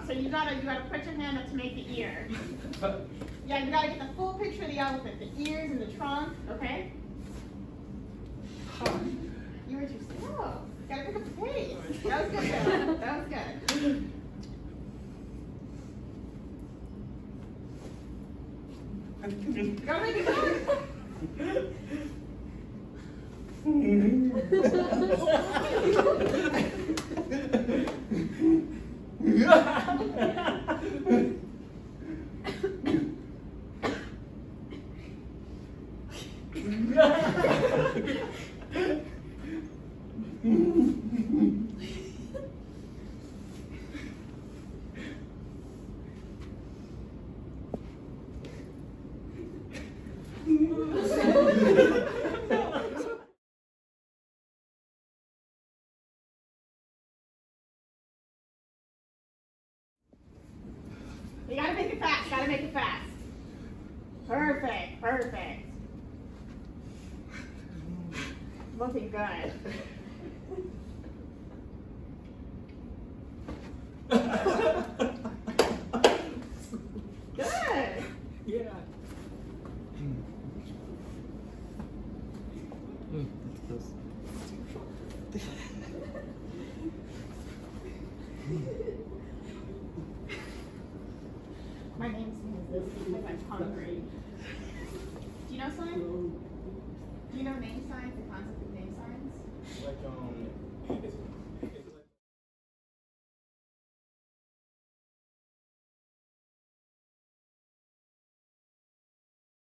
So you gotta put your hand up to make the ear. Yeah, you gotta get the full picture of the elephant, the ears and the trunk, okay? You were too slow. You gotta pick up the pace. That was good. That was good. Go make it good. You gotta make it fast, gotta make it fast. Perfect, perfect. Looking good. Good. Yeah. My name seems this because I'm hungry. Do you know signs? Do you know name signs, the concept of name signs? Like,